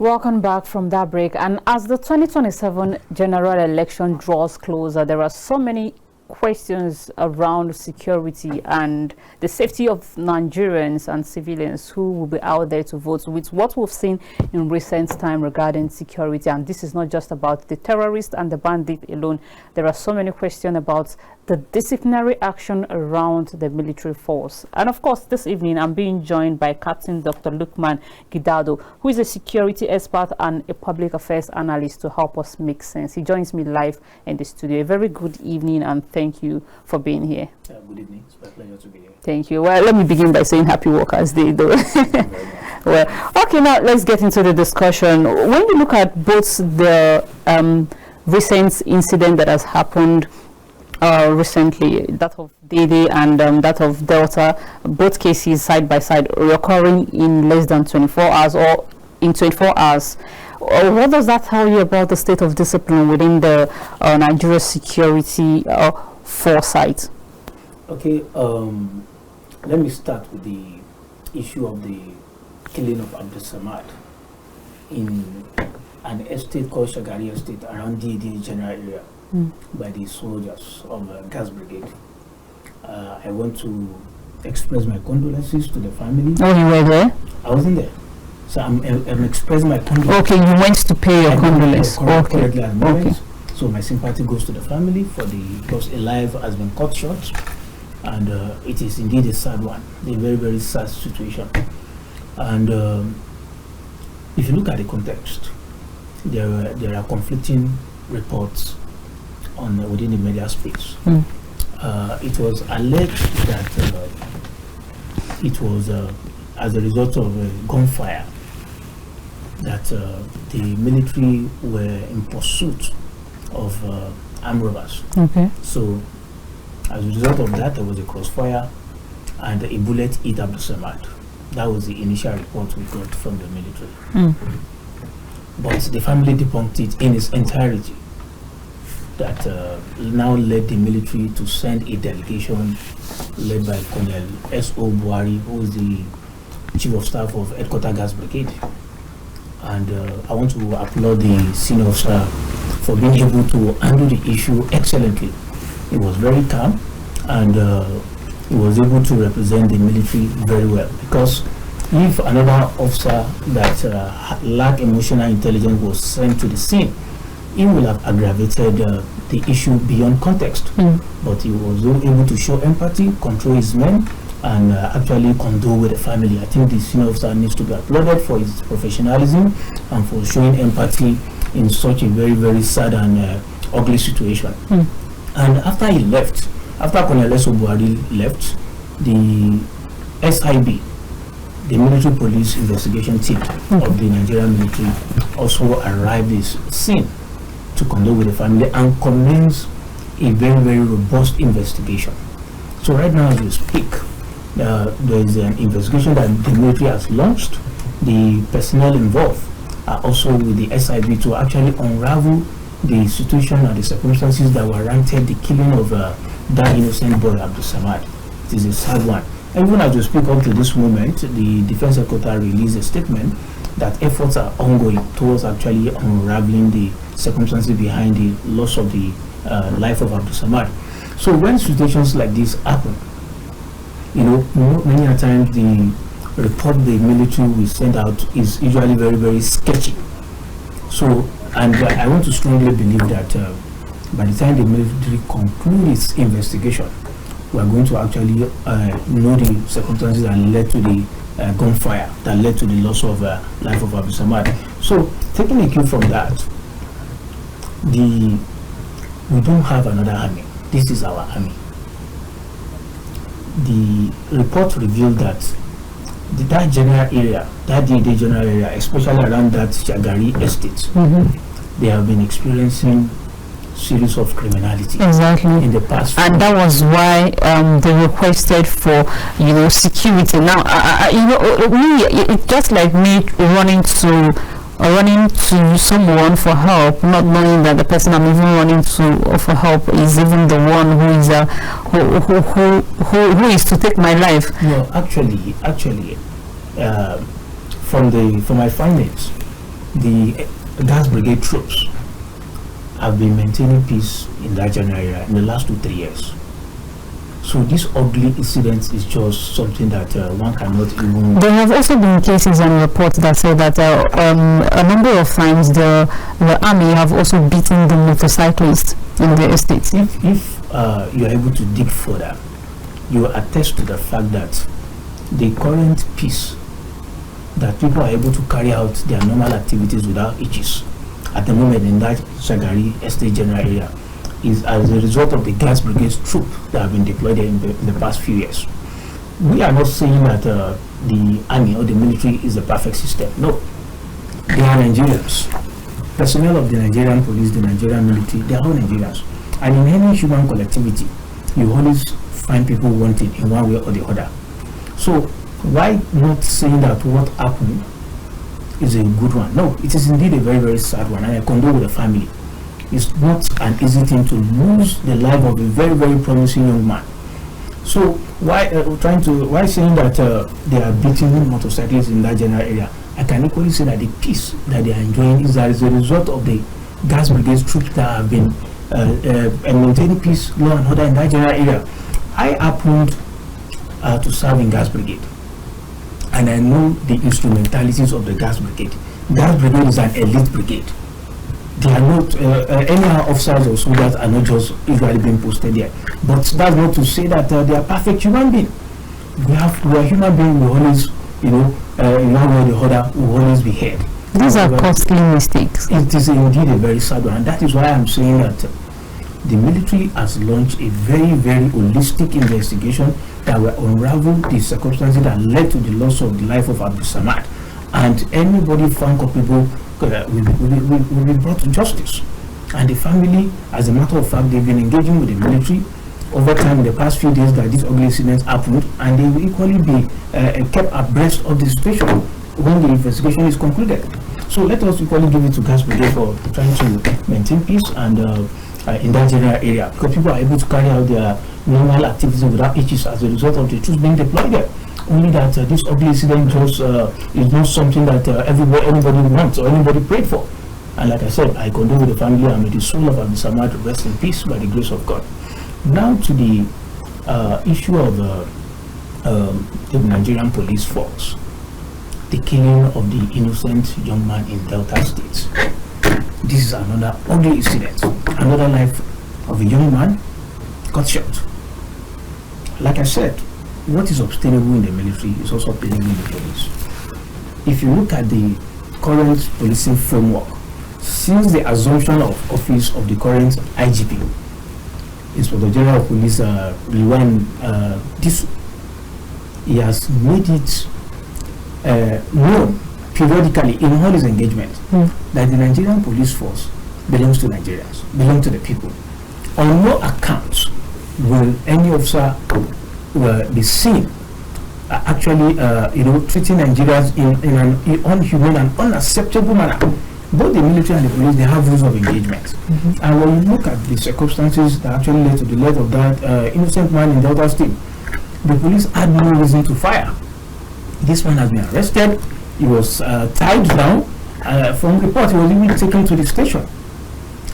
Welcome back from that break. And as the 2027 general election draws closer, there are so many questions around security and the safety of Nigerians and civilians who will be out there to vote, with what we've seen in recent time regarding security. And this is not just about the terrorists and the bandit alone. There are so many questions about the disciplinary action around the military force. And of course, this evening I'm being joined by Captain Dr. Lukman Gidado, who is a security expert and a public affairs analyst, to help us make sense. He joins me live in the studio. A very good evening, and thank you for being here. Good evening. It's my pleasure to be here. Thank you. Well, let me begin by saying Happy Workers' Day, though. Well, okay, now let's get into the discussion. When we look at both the recent incident that has happened recently, that of Dede and that of Delta, both cases side by side, occurring in less than 24 hours or in 24 hours. What does that tell you about the state of discipline within the Nigeria security foresight? Okay, let me start with the issue of the killing of Abdul Samad in an estate called Shagari Estate around Dede general area by the soldiers of Gas Brigade. I want to express my condolences to the family. Oh, you were there? I wasn't there. So I'm expressing my condolences. Okay, you went to pay your condolences. Okay. So my sympathy goes to the family because a life has been cut short, and it is indeed a sad one, a very, very sad situation. And if you look at the context, there are conflicting reports within the media space. It was alleged that it was as a result of gunfire that the military were in pursuit of armed robbers. Okay. So as a result of that, there was a crossfire and a bullet hit Abdul Samad. That was the initial report we got from the military. But the family debunked it in its entirety. That now led the military to send a delegation led by Colonel S.O. Buhari, who is the Chief of Staff of Headquarter Gas Brigade. And I want to applaud the senior officer for being able to handle the issue excellently. He was very calm, and he was able to represent the military very well. Because if another officer that lacked emotional intelligence was sent to the scene, he will have aggravated the issue beyond context. But he was able to show empathy, control his men, and actually condole with the family. I think the senior officer needs to be applauded for his professionalism and for showing empathy in such a very, very sad and ugly situation. And after he left, after Colonel S.O. Buhari left, the SIB, the military police investigation team of the Nigerian military, also arrived at the scene to condole with the family and commence a very, very robust investigation. So right now as we speak, there is an investigation that the military has launched. The personnel involved are also with the SIB to actually unravel the situation and the circumstances that warranted the killing of that innocent boy Abdul Samad. It is a sad one. And even as we speak up to this moment, the Defense Secretary released a statement that efforts are ongoing towards actually unraveling the circumstances behind the loss of the life of Abdul Samad. So when situations like this happen, many a times the report the military will send out is usually very, very sketchy. So, and I want to strongly believe that by the time the military concludes its investigation, we are going to actually know the circumstances that led to the gunfire that led to the loss of life of Abdul Samad. So, taking a cue from that, we don't have another army. This is our army. The report revealed that that general area, that Dede general area, especially around that Shagari estate, they have been experiencing series of criminality in the past. And that was why they requested for security. Now it's just like me running to someone for help, not knowing that the person I'm even running to for help is even the one who is who is to take my life. No, actually, from my findings, the gas brigade troops have been maintaining peace in that general area in the last 2-3 years. So this ugly incident is just something that one cannot even... There have also been cases and reports that say that a number of times the army have also beaten the motorcyclists in the estates. If you are able to dig further, you attest to the fact that the current peace, that people are able to carry out their normal activities without hitches at the moment in that Shagari Estate General area, is as a result of the gas brigade troop that have been deployed there in the past few years. We are not saying that the army or the military is the perfect system. No, they are Nigerians. Personnel of the Nigerian police, the Nigerian military, they are all Nigerians. And in any human collectivity, you always find people wanting in one way or the other. So why not saying that what happened is a good one? No, it is indeed a very, very sad one, and I condole with the family. It's not an easy thing to lose the life of a very, very promising young man. So why saying that they are beating motorcyclists in that general area? I can equally say that the peace that they are enjoying is as a result of the gas brigade troops that have been maintaining peace, law and order in that general area. I happened to serve in gas brigade, and I know the instrumentalities of the gas brigade. Gas brigade is an elite brigade. They are not any officers or soldiers are not just usually being posted there. But that's not to say that they are perfect human beings. We are human beings. We always, in one way or the other, we always be heard. These are costly mistakes. It is indeed a very sad one, and that is why I'm saying that the military has launched a very, very holistic investigation that will unravel the circumstances that led to the loss of the life of Abdul Samad, and anybody found culpable will be brought to justice. And the family, as a matter of fact, they've been engaging with the military over time in the past few days that these ugly incidents happened, and they will equally be kept abreast of the situation when the investigation is concluded. So let us equally give it to gas brigade for trying to maintain peace and in that general area, because people are able to carry out their normal activities without issues as a result of the troops being deployed there. Only that this ugly incident just is not something that anybody wants or anybody prayed for. And like I said, I condole with the family, and may the soul of Abdul Samad rest in peace by the grace of God. Now to the issue of the Nigerian police force, the killing of the innocent young man in Delta State. This is another ugly incident. Another life of a young man got shot. Like I said, what is obtainable in the military is also obtainable in the police. If you look at the current policing framework, since the assumption of office of the current IGP, Inspector General of Police Liwan Disu, he has made it known periodically in all his engagement that the Nigerian police force belongs to Nigerians, belongs to the people. On no account will any officer be seen actually treating Nigerians in an inhuman and unacceptable manner. Both the military and the police, they have rules of engagement. And when you look at the circumstances that actually led to the death of that innocent man in Delta State, the police had no reason to fire. This man has been arrested. He was tied down. From report, he was even taken to the station.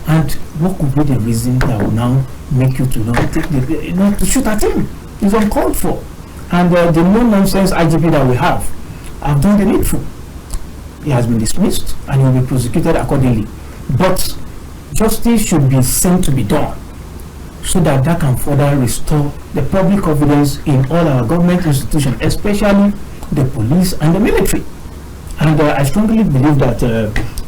And what could be the reason that will now make you to not take to shoot at him? It's uncalled for. And the no-nonsense IGP that we have done the needful. He has been dismissed and he will be prosecuted accordingly. But justice should be seen to be done so that can further restore the public confidence in all our government institutions, especially the police and the military. And I strongly believe that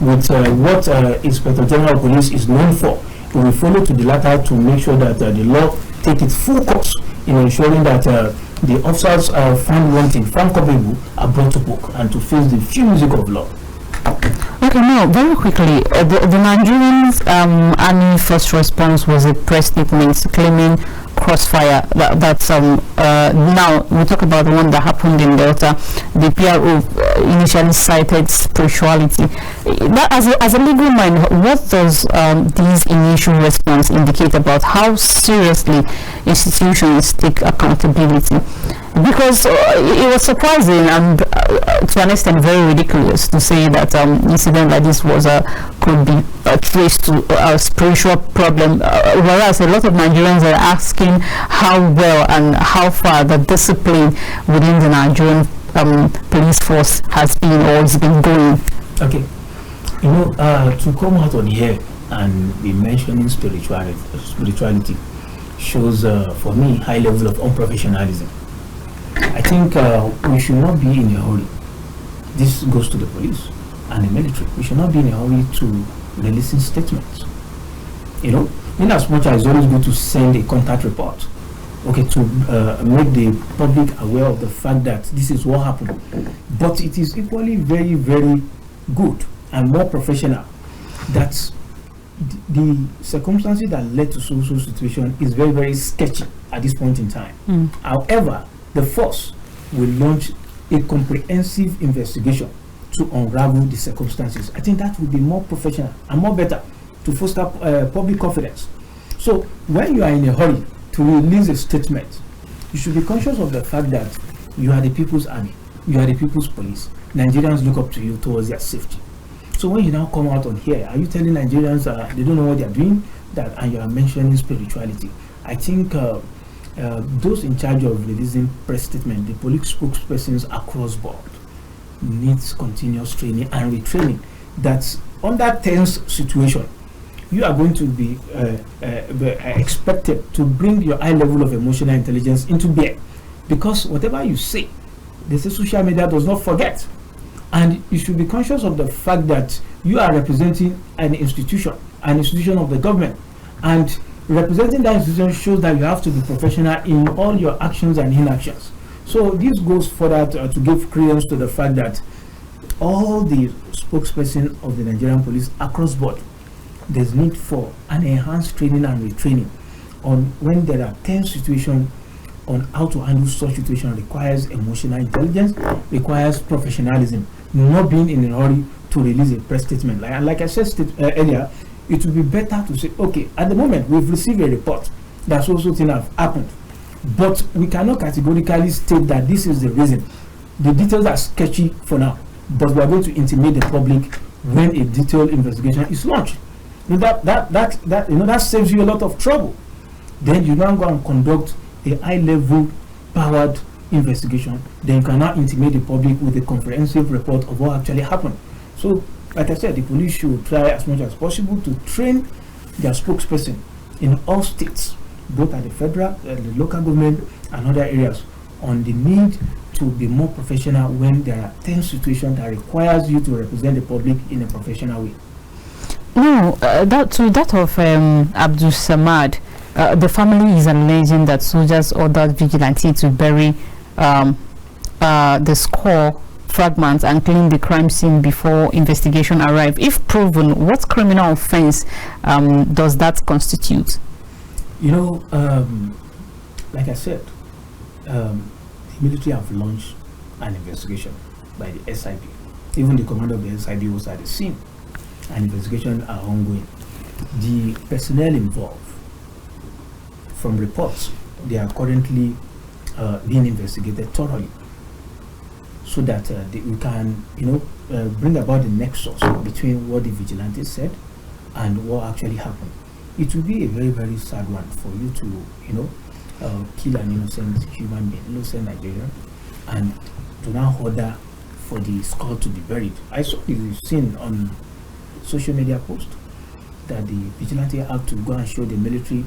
with what Inspector General of Police is known for, we will follow to the latter to make sure that the law take its full course in ensuring that the officers found wanting, found culpable, are brought to book and to face the full music of law. Okay, now very quickly, the Nigerian Army First Response was a press statement claiming crossfire. That's now we talk about the one that happened in Delta. The PRO initially cited spirituality. That, as a legal mind, what does these initial response indicate about how seriously institutions take accountability? Because it was surprising and to an extent very ridiculous to say that incident like this was could be traced to a spiritual problem, whereas a lot of Nigerians are asking how well and how far the discipline within the Nigerian police force has been or is been going. Okay, to come out on here and be mentioning spirituality shows for me high level of unprofessionalism. I think we should not be in a hurry. This goes to the police and the military. We should not be in a hurry to releasing statements. In as much as it's always good to send a contact report, okay, to make the public aware of the fact that this is what happened. But it is equally very, very good and more professional that the circumstances that led to social situation is very, very sketchy at this point in time. However, the force will launch a comprehensive investigation to unravel the circumstances. I think that would be more professional and more better to foster public confidence. So when you are in a hurry to release a statement, you should be conscious of the fact that you are the people's army, you are the people's police. Nigerians look up to you towards their safety. So when you now come out on here, are you telling Nigerians they don't know what they are doing, and you are mentioning spirituality? I think those in charge of releasing press statement, the police spokespersons across board, needs continuous training and retraining. That under tense situation, you are going to be expected to bring your high level of emotional intelligence into bear, because whatever you say, the social media does not forget. And you should be conscious of the fact that you are representing an institution of the government, and representing that institution shows that you have to be professional in all your actions and inactions. So this goes further to give credence to the fact that all the spokesperson of the Nigerian police across board, there's need for an enhanced training and retraining on when there are tense situations, on how to handle such situation requires emotional intelligence, requires professionalism, not being in a hurry to release a press statement. Like I said earlier, it would be better to say, okay, at the moment we've received a report that so thing have happened, but we cannot categorically state that this is the reason. The details are sketchy for now, but we are going to intimate the public when a detailed investigation is launched. That saves you a lot of trouble. Then you now go and conduct a high-level powered investigation. Then you can now intimate the public with a comprehensive report of what actually happened. So, like I said, the police should try as much as possible to train their spokesperson in all states, both at the federal, the local government, and other areas, on the need to be more professional when there are tense situations that requires you to represent the public in a professional way. No, that of Abdul Samad, the family is alleging that soldiers ordered vigilante to bury the skull fragments and clean the crime scene before investigation arrived. If proven, what criminal offense does that constitute? Like I said, the military have launched an investigation by the SIB. Even the commander of the SIB was at the scene. And investigations are ongoing. The personnel involved, from reports, they are currently being investigated thoroughly, so that we can, bring about the nexus between what the vigilantes said and what actually happened. It will be a very, very sad one for you to, kill an innocent human being, innocent Nigerian, and to now order for the skull to be buried. I saw this scene on social media post that the vigilante had to go and show the military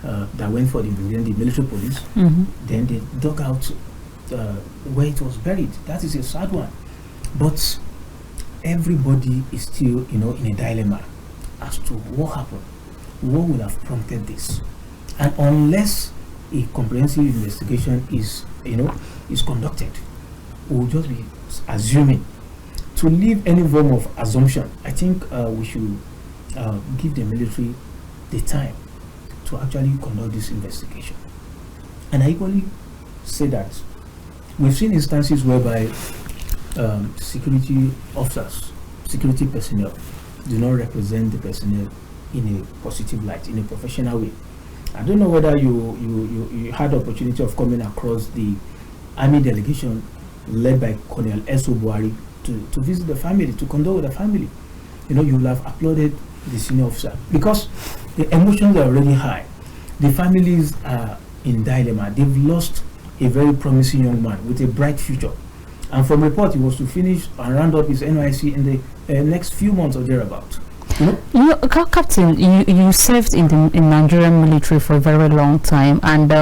that went for the military police. Then they dug out where it was buried. That is a sad one. But everybody is still, in a dilemma as to what happened, what would have prompted this. And unless a comprehensive investigation is conducted, we'll just be assuming. To leave any form of assumption, I think we should give the military the time to actually conduct this investigation. And I equally say that we've seen instances whereby security officers, security personnel do not represent the personnel in a positive light, in a professional way. I don't know whether you had the opportunity of coming across the army delegation led by Colonel S.O. Buhari to visit the family, to condole with the family. You know, you will have applauded the senior officer because the emotions are already high. The families are in dilemma. They've lost a very promising young man with a bright future. And from report, he was to finish and round up his NYC in the next few months or thereabout. Captain, you served in the Nigerian military for a very long time, and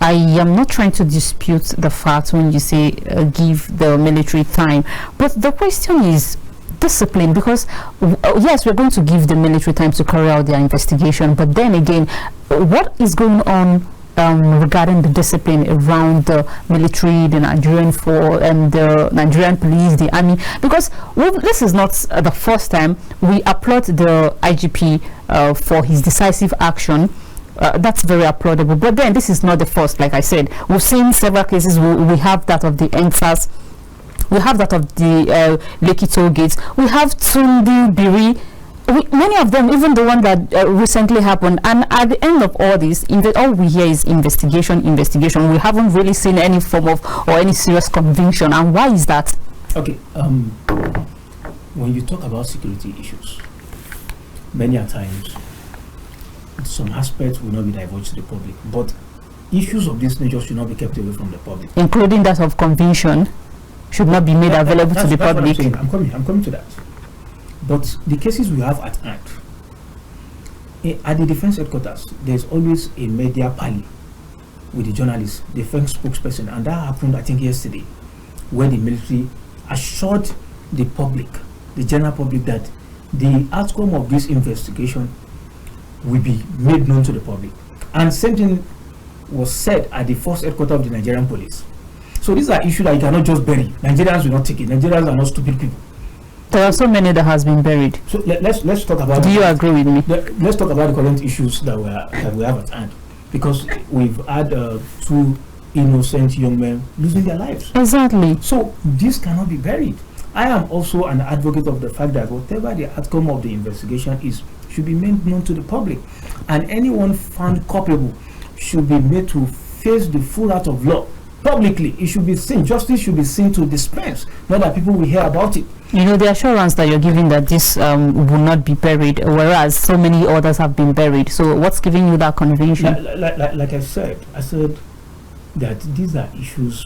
I am not trying to dispute the fact when you say give the military time, but the question is discipline, because yes, we're going to give the military time to carry out their investigation, but then again, what is going on regarding the discipline around the military, the Nigerian the Nigerian police, the army? Because this is not the first time. We applaud the IGP for his decisive action. That's very applaudable. But then this is not the first. Like I said, we've seen several cases. We have that of the NSAS. We have that of the Lekki toll gates. We have Tunde Biri. Many of them, even the one that recently happened, and at the end of all this, all we hear is investigation. We haven't really seen any form of or any serious conviction. And why is that? Okay, when you talk about security issues, many a times some aspects will not be divulged to the public, but issues of this nature should not be kept away from the public, including that of conviction should not be made available to the public. I'm coming to that. But the cases we have at hand, at the defense headquarters, there's always a media parley with the journalists, the defense spokesperson, and that happened, I think, yesterday, where the military assured the public, the general public, that the outcome of this investigation will be made known to the public. And same thing was said at the first headquarters of the Nigerian police. So these are issues that you cannot just bury. Nigerians will not take it. Nigerians are not stupid people. There are so many that has been buried. So let's talk about. Do you agree with me? Let's talk about the current issues that we have at hand, because we've had two innocent young men losing their lives. Exactly. So this cannot be buried. I am also an advocate of the fact that whatever the outcome of the investigation is should be made known to the public, and anyone found culpable should be made to face the full wrath of law publicly. It should be seen. Justice should be seen to dispense, not that people will hear about it. You know, the assurance that you're giving that this will not be buried, whereas so many others have been buried. So what's giving you that conviction? Like I said that these are issues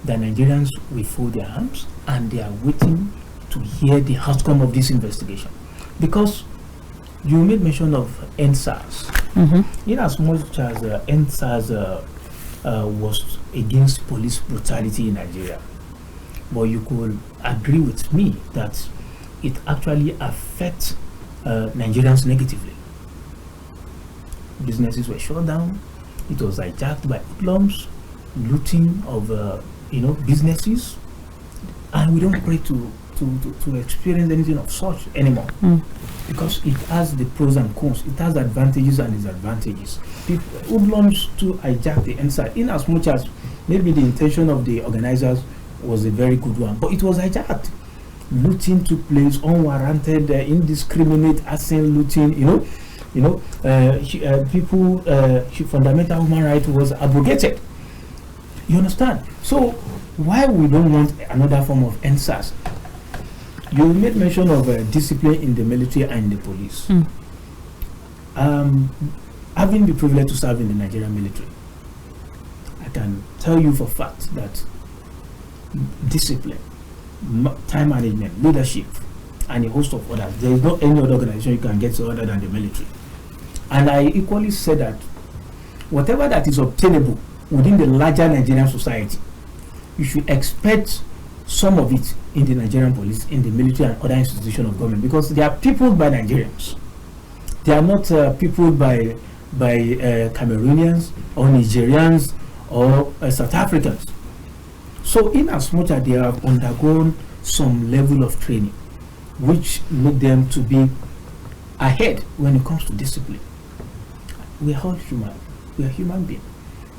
that Nigerians will fold their arms and they are waiting to hear the outcome of this investigation. Because you made mention of NSAS. In as much as NSAS was against police brutality in Nigeria, but you could agree with me that it actually affects Nigerians negatively. Businesses were shut down. It was hijacked by hoodlums, looting of businesses, and we don't pray to experience anything of such anymore, because it has the pros and cons. It has advantages and disadvantages. Hoodlums to hijack the inside, in as much as maybe the intention of the organizers was a very good one, but it was hijacked. Looting took place, unwarranted, indiscriminate arson looting. Fundamental human right was abrogated. You understand? So why we don't want another form of NSAS? You made mention of discipline in the military and the police. Having the privilege to serve in the Nigerian military, I can tell you for a fact that discipline, time management, leadership, and a host of others, there is not any other organization you can get to other than the military. And I equally say that whatever that is obtainable within the larger Nigerian society, you should expect some of it in the Nigerian police, in the military, and other institutions of government, because they are peopled by Nigerians. They are not peopled by Cameroonians or Nigerians or South Africans. So in as much as they have undergone some level of training which made them to be ahead when it comes to discipline, we are all human. We are human beings.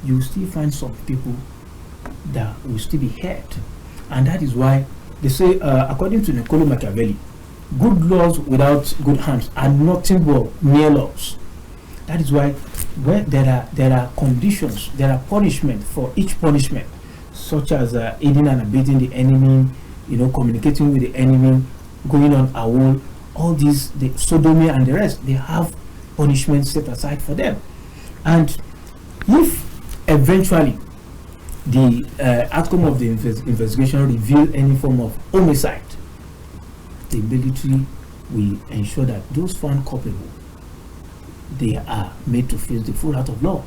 You still find some people that will still be hurt, and that is why they say, according to Niccolo Machiavelli, good laws without good hands are nothing but mere laws. That is why when there are conditions, there are punishment for each punishment. such as aiding and abetting the enemy, communicating with the enemy, going on AWOL, all these, the sodomy and the rest, they have punishment set aside for them. And if eventually the outcome of the investigation reveal any form of homicide, the military will ensure that those found culpable, they are made to face the full wrath of law.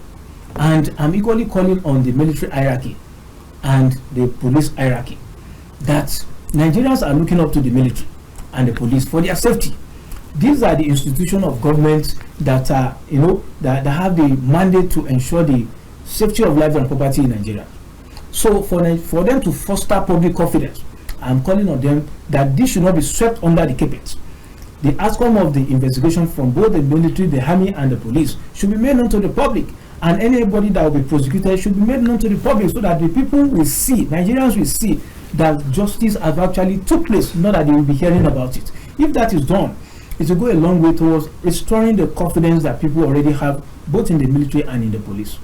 And I'm equally calling on the military hierarchy and the police hierarchy that Nigerians are looking up to the military and the police for their safety. These are the institutions of government that are, that have the mandate to ensure the safety of life and property in Nigeria. So for them to foster public confidence, I'm calling on them that this should not be swept under the carpet. The outcome of the investigation from both the military, the army, and the police should be made known to the public, and anybody that will be prosecuted should be made known to the public, so that the people will see, Nigerians will see that justice has actually took place, not that they will be hearing about it. If that is done, it will go a long way towards restoring the confidence that people already have, both in the military and in the police.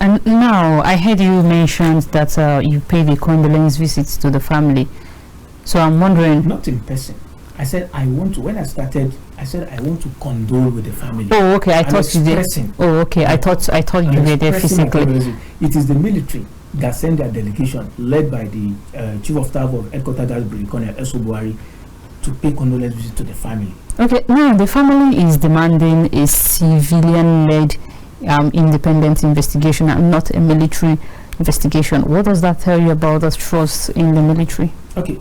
And now, I heard you mentioned that you paid a condolence visit to the family. So I'm wondering... Not in person. I said when I started, I said I want to condole with the family. Oh, okay. I thought you did. Oh, okay. I thought you were there physically. It is the military that sent their delegation, led by the Chief of Staff of Headquarters, that's Brigadier Colonel Esobuari, to pay condolence visit to the family. Okay. Now the family is demanding a civilian-led independent investigation and not a military investigation. What does that tell you about the trust in the military? Okay.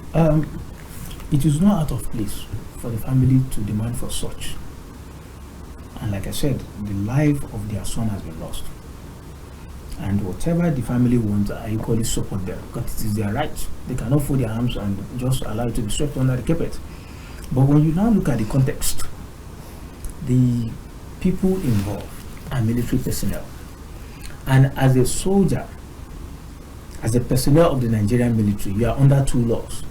It is not out of place for the family to demand for such. And like I said, the life of their son has been lost. And whatever the family wants, I equally support them, because it is their right. They cannot fold their arms and just allow it to be swept under the carpet. But when you now look at the context, the people involved are military personnel. And as a soldier, as a personnel of the Nigerian military, you are under two laws.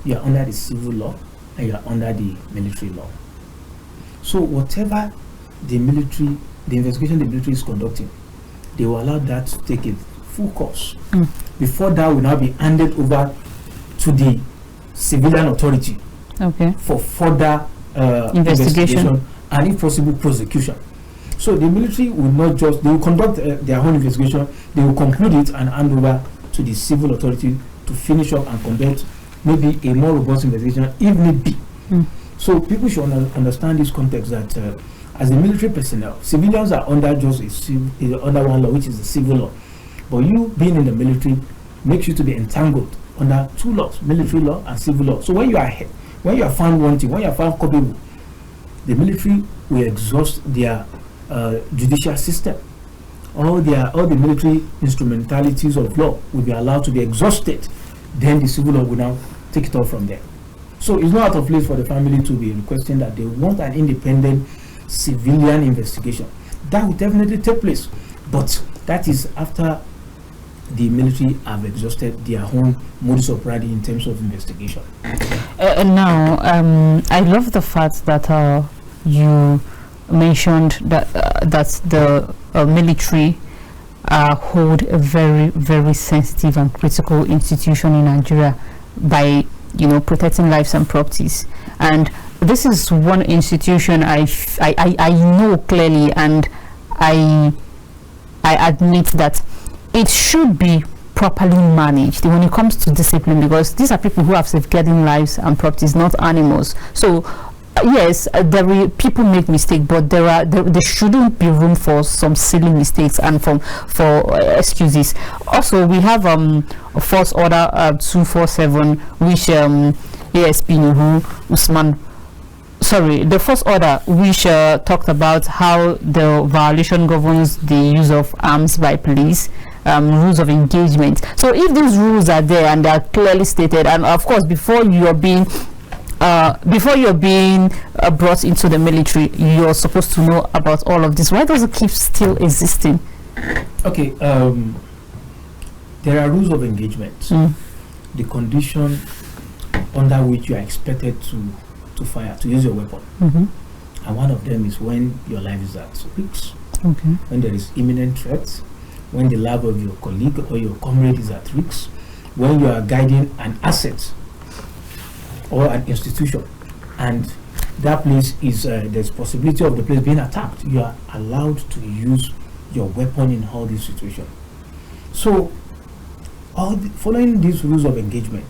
You are under the civil law and you are under the military law. So whatever the investigation the military is conducting, they will allow that to take a full course. Before that will now be handed over to the civilian authority for further investigation and, if possible, prosecution. So the military will not just, they will conduct their own investigation, they will conclude it and hand over to the civil authority to finish up and conduct maybe a more robust investigation if need be. So people should understand this context that as a military personnel, civilians are under just under one law, which is the civil law. But you being in the military makes you to be entangled under two laws, military law and civil law. So when you are found wanting, when you are found culpable, the military will exhaust their judicial system. All the military instrumentalities of law will be allowed to be exhausted. Then the civil law will now take it off from there. So it's not out of place for the family to be requesting that they want an independent civilian investigation. That will definitely take place, but that is after the military have exhausted their own modus operandi in terms of investigation. Now, I love the fact that you mentioned that the military hold a very, very sensitive and critical institution in Nigeria by protecting lives and properties. And this is one institution I know clearly, and I admit that it should be properly managed when it comes to discipline, because these are people who have safeguarding lives and properties, not animals. So yes, people make mistakes, but there shouldn't be room for some silly mistakes and for excuses. Also, we have Force Order 247, which ASP Nuhu Usman. Sorry, the first order, which talked about how the violation governs the use of arms by police, rules of engagement. So if these rules are there and they are clearly stated, and of course before you're being brought into the military, you're supposed to know about all of this. Why does it keep still existing? Okay, there are rules of engagement, the condition under which you are expected to fire, to use your weapon. And one of them is when your life is at risk, when there is imminent threat, when the life of your colleague or your comrade is at risk, when you are guiding an asset or an institution, and that place is there's possibility of the place being attacked, you are allowed to use your weapon in all these situations. So, following these rules of engagement,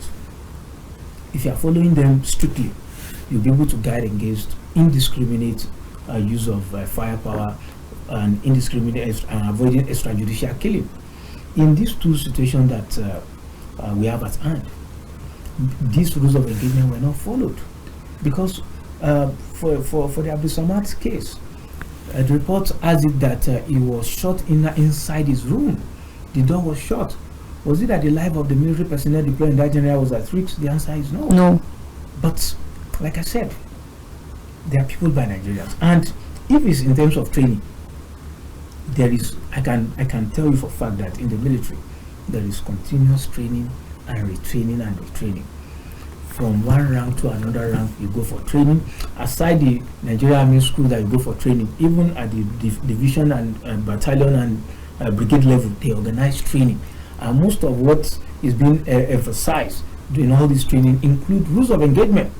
if you are following them strictly, you'll be able to guide against indiscriminate use of firepower and indiscriminate and avoiding extrajudicial killing. In these two situations that we have at hand, these rules of engagement were not followed, because for the Abdul Samad case, the report has it that he was shot inside his room. The door was shut. Was it that the life of the military personnel deployed in that general was at risk? The answer is no. No. But like I said, they are people by Nigerians, and if it's in terms of training, there is, I can tell you for a fact that in the military there is continuous training and retraining and retraining. From one rank to another rank, you go for training. Aside the Nigerian Army School that you go for training, even at the division and battalion and brigade level, they organize training. And most of what is being emphasized in all this training include rules of engagement.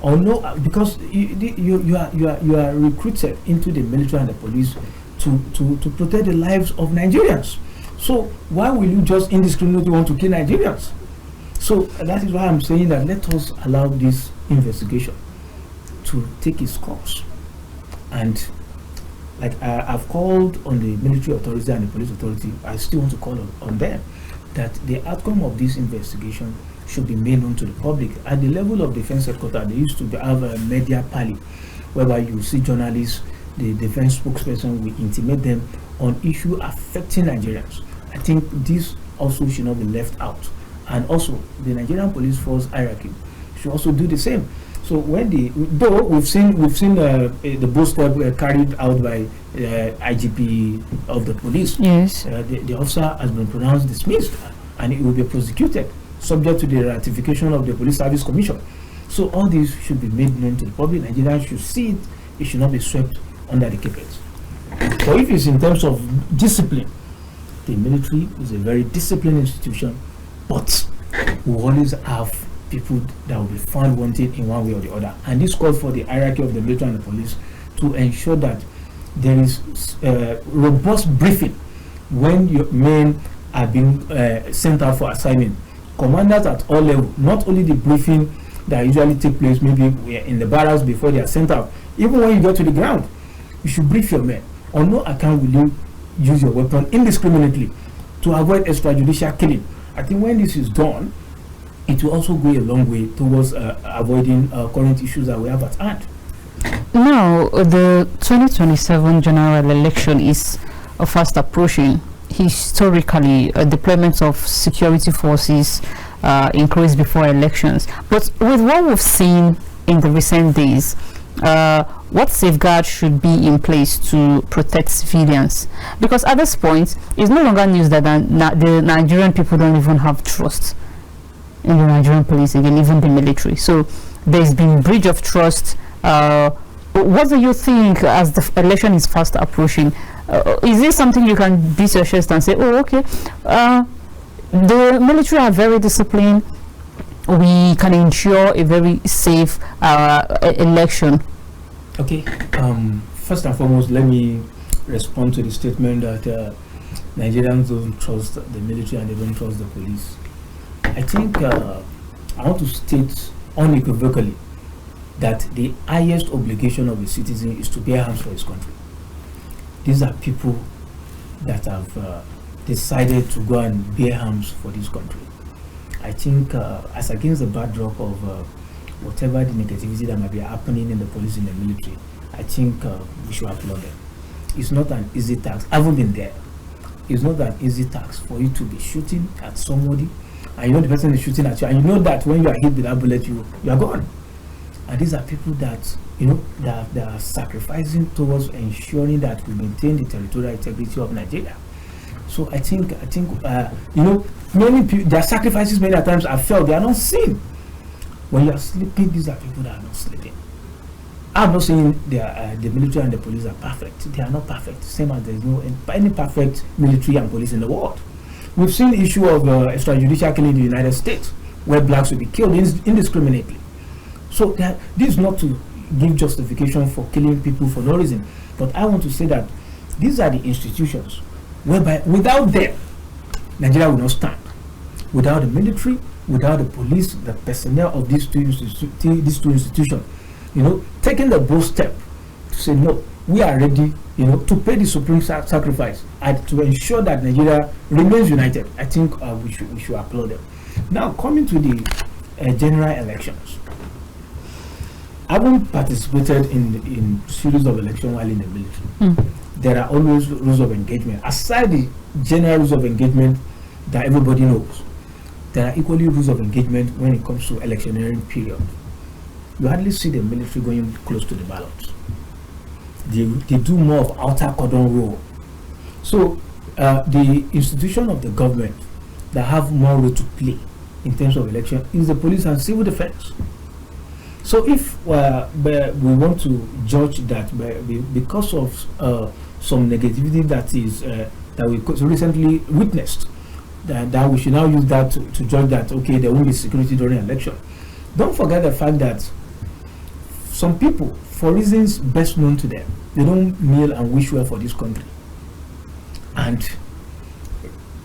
Or no, because you are recruited into the military and the police to protect the lives of Nigerians. So why will you just indiscriminately want to kill Nigerians? So that is why I'm saying that let us allow this investigation to take its course. And like I've called on the military authority and the police authority, I still want to call on them that the outcome of this investigation should be made known to the public. At the level of defense headquarters, they used to have a media parley, whereby you see journalists, the defense spokesperson will intimate them on issues affecting Nigerians. I think this also should not be left out. And also, the Nigerian police force hierarchy should also do the same. So when though we've seen the bold step carried out by IGP of the police, yes, the officer has been pronounced dismissed, and it will be prosecuted, subject to the ratification of the Police Service Commission. So all these should be made known to the public. Nigerians should see it. It should not be swept under the carpet. But if it's in terms of discipline, the military is a very disciplined institution, but we always have people that will be found wanted in one way or the other. And this calls for the hierarchy of the military and the police to ensure that there is robust briefing when your men are being sent out for assignment. Commanders at all levels, not only the briefing that usually take place maybe in the barracks before they are sent out, even when you go to the ground, you should brief your men. On no account will you use your weapon indiscriminately to avoid extrajudicial killing. I think when this is done, it will also go a long way towards avoiding current issues that we have at hand. Now, the 2027 general election is fast approaching. Historically, deployments of security forces increase before elections. But with what we've seen in the recent days, what safeguards should be in place to protect civilians? Because at this point, it's no longer news that the Nigerian people don't even have trust in the Nigerian police, again, even the military. So there's been breach of trust. What do you think as the election is fast approaching? Is this something you can beat your chest and say, oh, okay, the military are very disciplined, we can ensure a very safe election? Okay, first and foremost, let me respond to the statement that Nigerians don't trust the military and they don't trust the police. I think I want to state unequivocally that the highest obligation of a citizen is to bear arms for his country. These are people that have decided to go and bear arms for this country. I think as against the backdrop of whatever the negativity that might be happening in the police, in the military, I think we should applaud them. It's not an easy task. I haven't been there. It's not an easy task for you to be shooting at somebody, and you know the person is shooting at you, and you know that when you are hit with that bullet, you are gone. And these are people that that are sacrificing towards ensuring that we maintain the territorial integrity of Nigeria. So I think many people, their sacrifices many times are felt, they are not seen. When you are sleeping, these are people that are not sleeping. I'm not saying the military and the police are perfect. They are not perfect. Same as there is no any perfect military and police in the world. We've seen the issue of extrajudicial killing in the United States, where blacks will be killed indiscriminately. So this is not to give justification for killing people for no reason, but I want to say that these are the institutions whereby without them, Nigeria will not stand. Without the military, without the police, the personnel of these two institutions, taking the bold step to say no, we are ready, to pay the supreme sacrifice and to ensure that Nigeria remains united. I think we should applaud them. Now, coming to the general elections, I haven't participated in series of elections while in the military. There are always rules of engagement. Aside the general rules of engagement that everybody knows, there are equally rules of engagement when it comes to electioneering period. You hardly see the military going close to the ballots. They do more of outer cordon rule. So the institution of the government that have more role to play in terms of election is the police and civil defense. So if we want to judge that because of some negativity that we recently witnessed, that we should now use that to judge that, okay, there won't be security during election. Don't forget the fact that some people, for reasons best known to them, they don't kneel and wish well for this country. And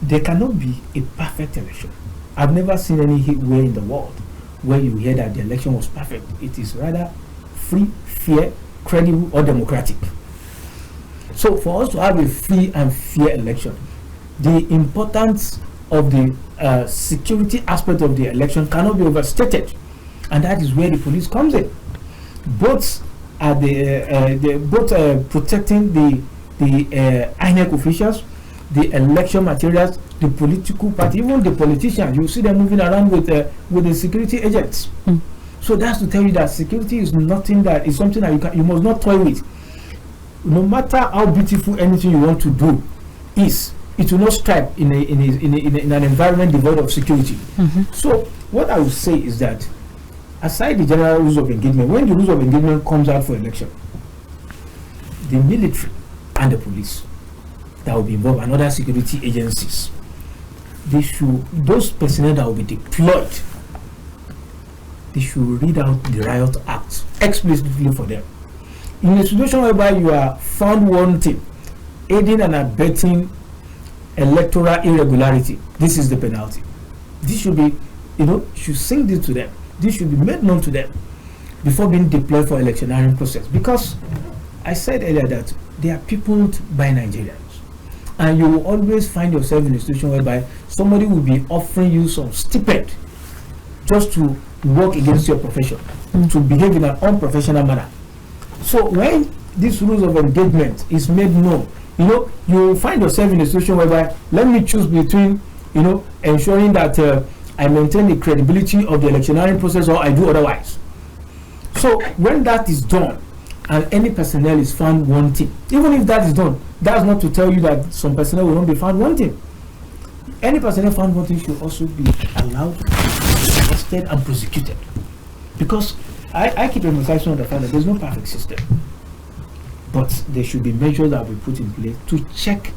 there cannot be a perfect election. I've never seen anywhere in the world where you hear that the election was perfect. It is rather free, fair, credible, or democratic. So for us to have a free and fair election, the importance of the security aspect of the election cannot be overstated, and that is where the police comes in. Both are protecting the INEC officials, the election materials, the political party, even the politicians. You see them moving around with the security agents. So that's to tell you that security is something that you must not toy with. No matter how beautiful anything you want to do is, it will not strike in an environment devoid of security. So what I would say is that aside the general rules of engagement, when the rules of engagement comes out for election, the military and the police that will be involved and other security agencies, those personnel that will be deployed, they should read out the Riot Act explicitly for them. In a situation whereby you are found wanting, aiding and abetting electoral irregularity, this is the penalty. This should be, should sing this to them. This should be made known to them before being deployed for electioneering process. Because I said earlier that they are peopled by Nigerians. And you will always find yourself in a situation whereby somebody will be offering you some stipend just to work against your profession, to behave in an unprofessional manner. So when these rules of engagement is made known, you will find yourself in a situation whereby, let me choose between, ensuring that I maintain the credibility of the electioneering process or I do otherwise. So when that is done, and any personnel is found wanting, even if that is done, that's not to tell you that some personnel will not be found wanting. Any personnel found wanting should also be allowed to be arrested and prosecuted. Because I keep emphasizing on the fact that there's no perfect system. But there should be measures that will be put in place to check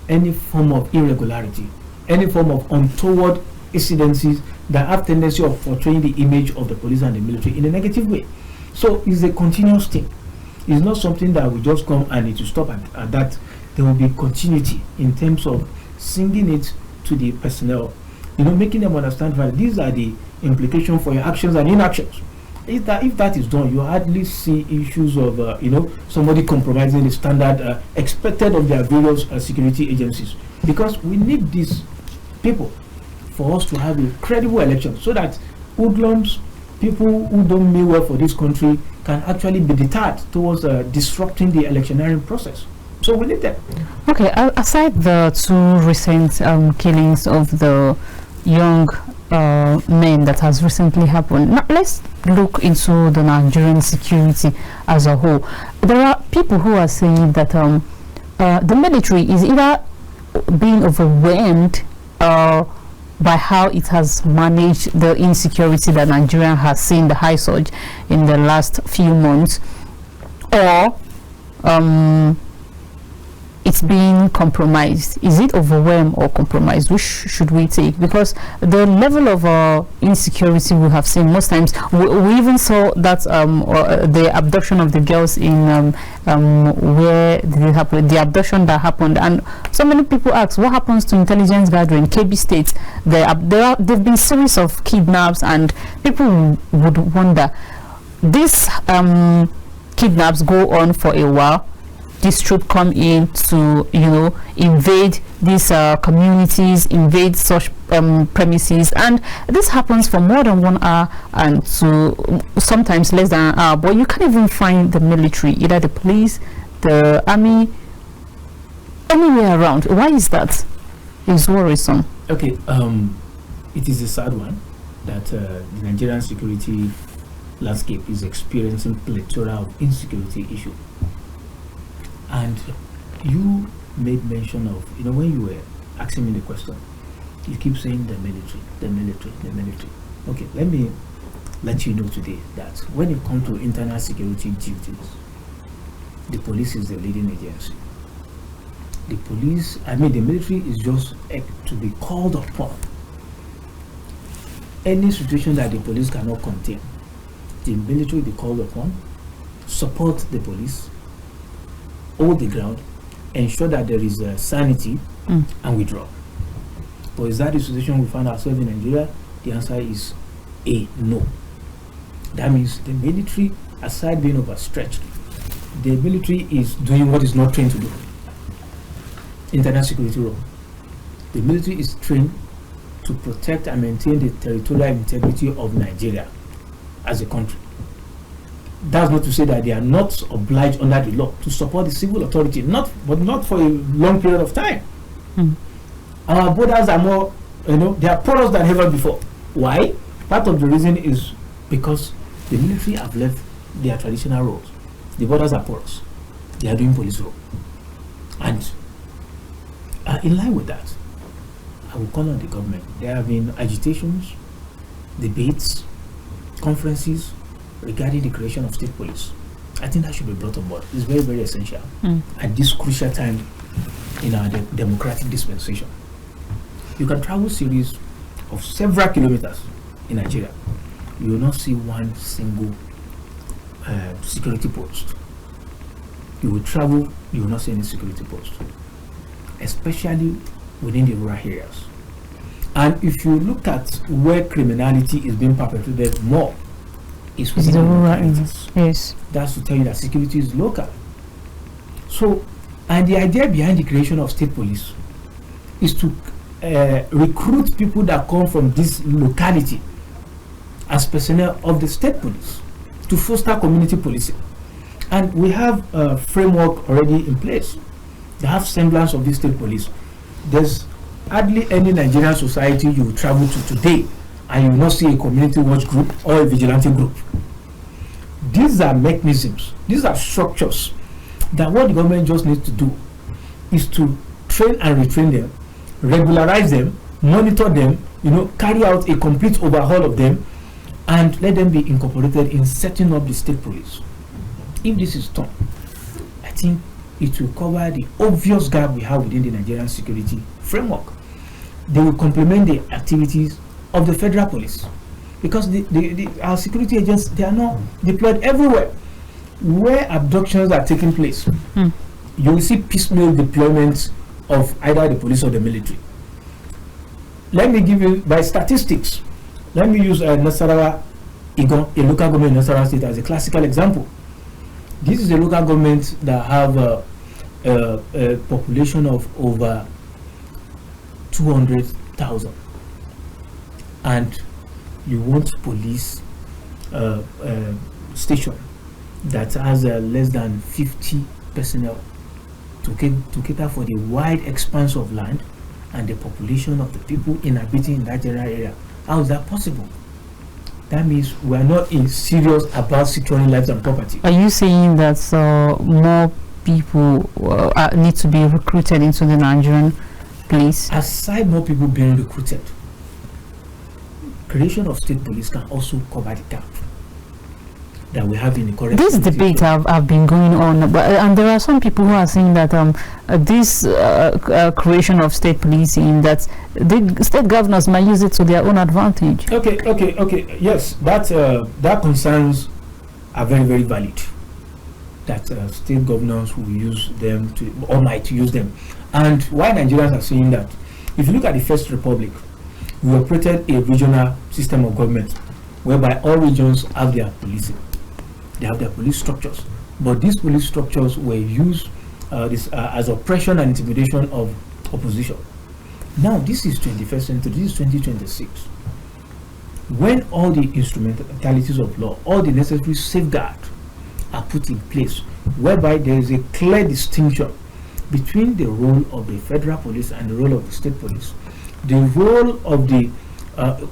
any form of irregularity, any form of untoward incidences that have tendency of portraying the image of the police and the military in a negative way. So it's a continuous thing. It's not something that will just come and it will stop at that. There will be continuity in terms of singing it to the personnel, making them understand that these are the implications for your actions and inactions. If that is done, you hardly see issues of somebody compromising the standard expected of their various security agencies, because we need these people for us to have a credible election, so that hoodlums, people who don't mean well for this country, can actually be deterred towards disrupting the electioneering process. So we need them. Okay, aside the two recent killings of the young men that has recently happened, now let's look into the Nigerian security as a whole. There are people who are saying that the military is either being overwhelmed by how it has managed the insecurity that Nigeria has seen, the high surge in the last few months, or it's being compromised. Is it overwhelmed or compromised? Which should we take? Because the level of insecurity we have seen most times, we even saw that the abduction of the girls in where did it happen? The abduction that happened, and so many people ask, what happens to intelligence gathering? KB State, there've been series of kidnaps, and people would wonder. These kidnaps go on for a while. This troop come in to, invade these communities, invade such premises, and this happens for more than 1 hour and to sometimes less than an hour. But you can't even find the military, either the police, the army, anywhere around. Why is that? It's worrisome. Okay, it is a sad one that the Nigerian security landscape is experiencing plethora of insecurity issues. And you made mention of, when you were asking me the question, you keep saying the military, the military, the military. Okay, let me let you know today that when it comes to internal security duties, the police is the leading agency. The military is just to be called upon. Any situation that the police cannot contain, the military will be called upon, support the police, hold the ground, ensure that there is sanity, and withdraw. But is that the situation we find ourselves in Nigeria? The answer is A, no. That means the military, aside being overstretched, the military is doing what it's not trained to do. Internal security role. The military is trained to protect and maintain the territorial integrity of Nigeria as a country. That's not to say that they are not obliged under the law to support the civil authority, but not for a long period of time. Our borders are more, they are porous than ever before. Why? Part of the reason is because the military have left their traditional roles. The borders are porous. They are doing police role. And in line with that, I will call on the government. There have been agitations, debates, conferences regarding the creation of state police. I think that should be brought on board. It's very, very essential at this crucial time in our democratic dispensation. You can travel series of several kilometers in Nigeria. You will not see one single security post. You will travel, you will not see any security post, especially within the rural areas. And if you look at where criminality is being perpetrated more, it's within the rural areas. Yes. That's to tell you that security is local. So, and the idea behind the creation of state police is to recruit people that come from this locality as personnel of the state police to foster community policing. And we have a framework already in place. They have semblance of this state police. There's hardly any Nigerian society you will travel to today and you will not see a community watch group or a vigilante group. These are mechanisms, these are structures that what the government just needs to do is to train and retrain them, regularize them, monitor them, carry out a complete overhaul of them, and let them be incorporated in setting up the state police. If this is done, I think it will cover the obvious gap we have within the Nigerian security framework. They will complement the activities of the federal police, because our security agents, they are not deployed everywhere. Where abductions are taking place, you will see piecemeal deployments of either the police or the military. Let me give you, by statistics, let me use Nasarawa, a local government in Nasarawa State, as a classical example. This is a local government that have a population of over 200,000, and you want police station that has less than 50 personnel to cater for the wide expanse of land and the population of the people inhabiting in that general area. How is that possible? That means we are not serious about securing lives and property. Are you saying that more people need to be recruited into the Nigerian police? Aside more people being recruited, creation of state police can also cover the gap. that we have in the current. This debate have been going on, but and there are some people who are saying that this creation of state policing, that the state governors might use it to their own advantage. Okay. Yes, that concerns are very, very valid. That state governors will use them to, or might use them. And why Nigerians are saying that? If you look at the First Republic, we operated a regional system of government whereby all regions have their policing. They have their police structures, but these police structures were used as oppression and intimidation of opposition. Now this is 21st century, this is 2026. When all the instrumentalities of law, all the necessary safeguards are put in place, whereby there is a clear distinction between the role of the federal police and the role of the state police. The role of the,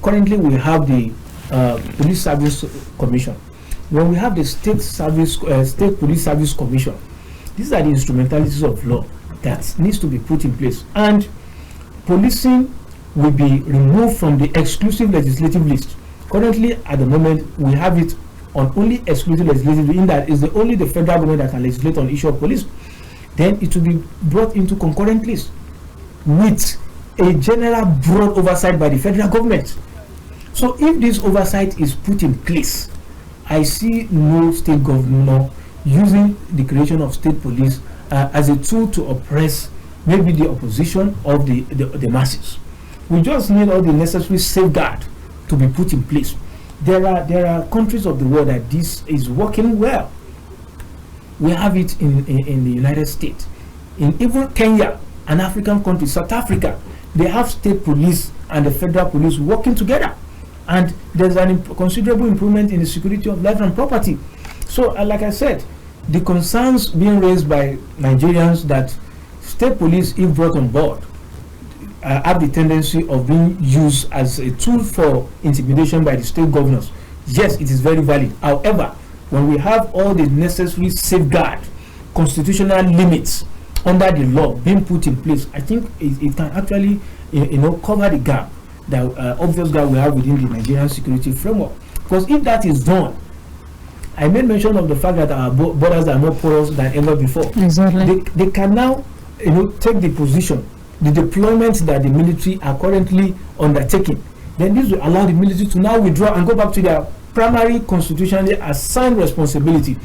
currently we have the Police Service Commission. When we have the State Police Service Commission, these are the instrumentalities of law that needs to be put in place. And policing will be removed from the exclusive legislative list. Currently, at the moment, we have it on only exclusive legislative, in that is only the federal government that can legislate on the issue of police. Then it will be brought into concurrent list with a general broad oversight by the federal government. So if this oversight is put in place, I see no state governor using the creation of state police as a tool to oppress maybe the opposition of the masses. We just need all the necessary safeguard to be put in place. There are countries of the world that this is working well. We have it in the United States, in even Kenya, an African country, South Africa. They have state police and the federal police working together, and there's an considerable improvement in the security of life and property. So, like I said, the concerns being raised by Nigerians that state police, if brought on board, have the tendency of being used as a tool for intimidation by the state governors. Yes, it is very valid. However, when we have all the necessary safeguard, constitutional limits under the law being put in place, I think it can actually, cover the gap, the obvious gap we have within the Nigerian security framework. Because if that is done, I made mention of the fact that our borders are more porous than ever before. Exactly. They can now, take the position, the deployment that the military are currently undertaking. Then this will allow the military to now withdraw and go back to their primary constitutionally assigned responsibility,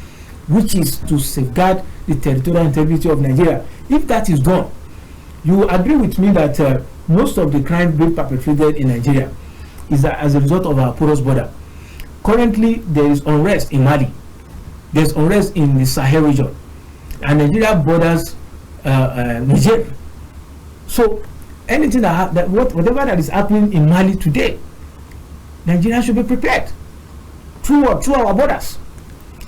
which is to safeguard the territorial integrity of Nigeria. If that is done, you will agree with me that most of the crime being perpetrated in Nigeria is as a result of our porous border. Currently, there is unrest in Mali. There's unrest in the Sahel region, and Nigeria borders Niger. So anything whatever that is happening in Mali today, Nigeria should be prepared through our borders.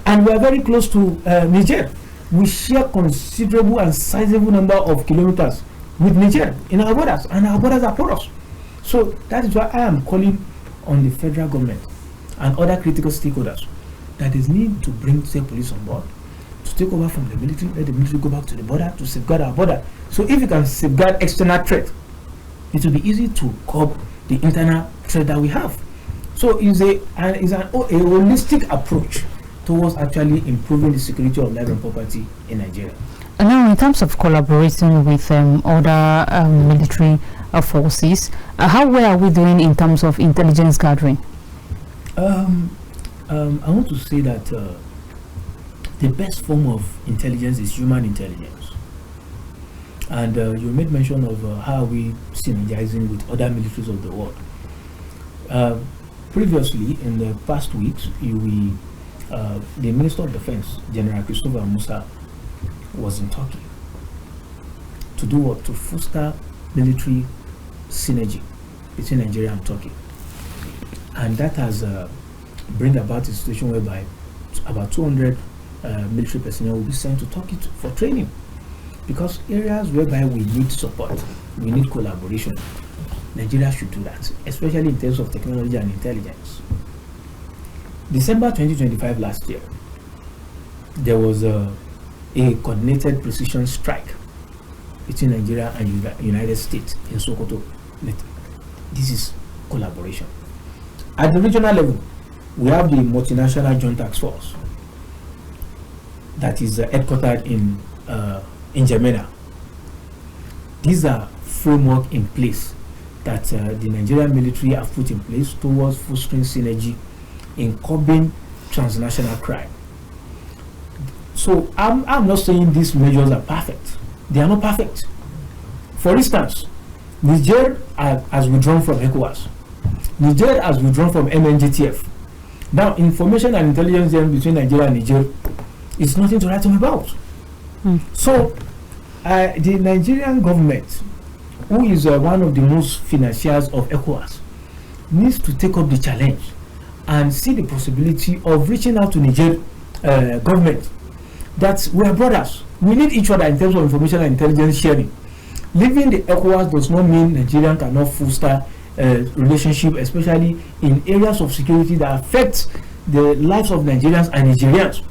And we are very close to Niger. We share considerable and sizable number of kilometers with Niger in our borders, and our borders are porous. So that is why I am calling on the federal government and other critical stakeholders that there is need to bring state police on board, to take over from the military, let the military go back to the border to safeguard our border. So if you can safeguard external threat, it will be easy to curb the internal threat that we have. So it's a holistic approach towards actually improving the security of life and property in Nigeria. And now, in terms of collaborating with other military forces, how well are we doing in terms of intelligence gathering? I want to say that the best form of intelligence is human intelligence. And you made mention of how we synergizing with other militaries of the world. Previously, in the past weeks, the Minister of Defense, General Christopher Musa, was in Turkey to do what? To foster military synergy between Nigeria and Turkey. And that has bring about a situation whereby about 200 military personnel will be sent to Turkey for training, because areas whereby we need support, we need collaboration, Nigeria should do that, especially in terms of technology and intelligence. December 2025 last year, there was a coordinated precision strike between Nigeria and United States in Sokoto. This is collaboration. At the regional level, we have the multinational joint task force that is headquartered in Jamaica. These are framework in place that the Nigerian military have put in place towards fostering synergy in curbing transnational crime. So I'm not saying these measures are perfect. They are not perfect. For instance, Niger has withdrawn from ECOWAS. Niger has withdrawn from MNGTF. Now, information and intelligence between Nigeria and Niger is nothing to write home about. So, the Nigerian government, who is one of the most financiers of ECOWAS, needs to take up the challenge and see the possibility of reaching out to Niger government that we are brothers. We need each other in terms of information and intelligence sharing. Leaving the ECOWAS does not mean Nigeria cannot foster relationship, especially in areas of security that affect the lives of Nigerians and Nigerians.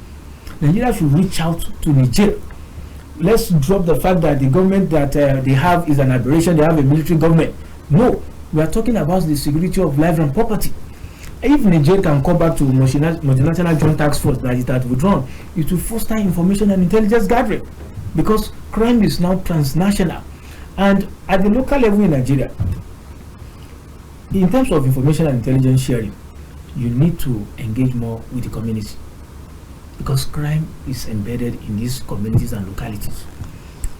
Nigeria should reach out to Niger. Let's drop the fact that the government that they have is an aberration. They have a military government. No, we are talking about the security of life and property. If Niger can come back to multinational joint task force that it had withdrawn, it will foster information and intelligence gathering, because crime is now transnational. And at the local level in Nigeria, in terms of information and intelligence sharing, you need to engage more with the community, because crime is embedded in these communities and localities.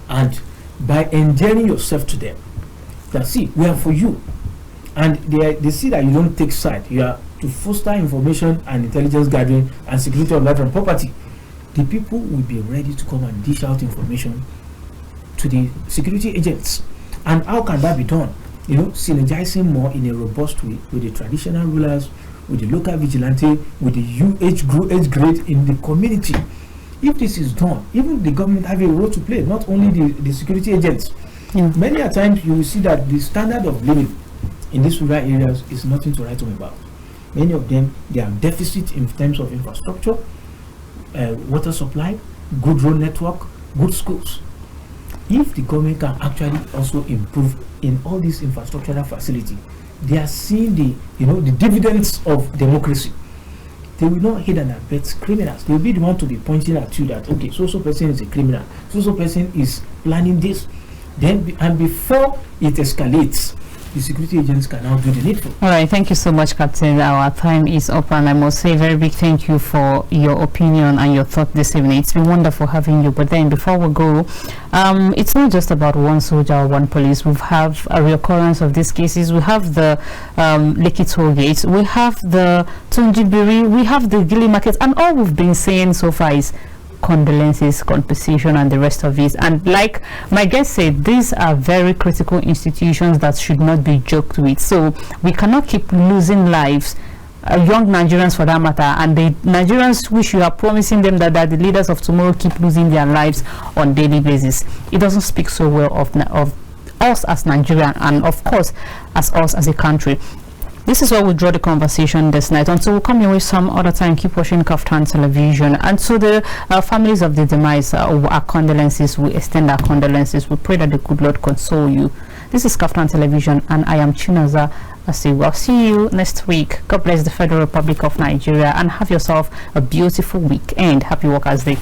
And by endearing yourself to them, that see, we are for you, and they see that you don't take side, you are to foster information and intelligence gathering and security of life and property, the people will be ready to come and dish out information to the security agents. And how can that be done? You know, synergizing more in a robust way with the traditional rulers, with the local vigilante, with the age grade in the community. If this is done, even the government have a role to play, not only the security agents. Many a times you will see that the standard of living in these rural areas is nothing to write home about. Many of them, they have deficit in terms of infrastructure, water supply, good road network, good schools. If the government can actually also improve in all these infrastructural facilities, they are seeing the dividends of democracy. They will not hate and abet criminals. They will be the one to be pointing at you that, okay, so person is a criminal, so person is planning this. Then and before it escalates, the security agents can now do the needful. All right, thank you so much, Captain. Our time is up, and I must say a very big thank you for your opinion and your thought this evening. It's been wonderful having you. But then before we go, it's not just about one soldier or one police. We have a reoccurrence of these cases. We have the Lekki toll gates, we have the Tunjibiri, we have the Gili market, and all we've been saying so far is condolences, compensation, and the rest of it. And like my guest said, these are very critical institutions that should not be joked with. So we cannot keep losing lives, young Nigerians for that matter, and the Nigerians which you are promising them that the leaders of tomorrow keep losing their lives on daily basis. It doesn't speak so well of us as Nigerian, and of course as us as a country. This is where we draw the conversation this night. Until we'll come your way some other time, keep watching Kaftan Television. And to the families of the demise, our condolences, we extend our condolences. We pray that the good Lord console you. This is Kaftan Television, and I am Chinaza Asiwa. I'll see you next week. God bless the Federal Republic of Nigeria, and have yourself a beautiful weekend. Happy Workers' Day.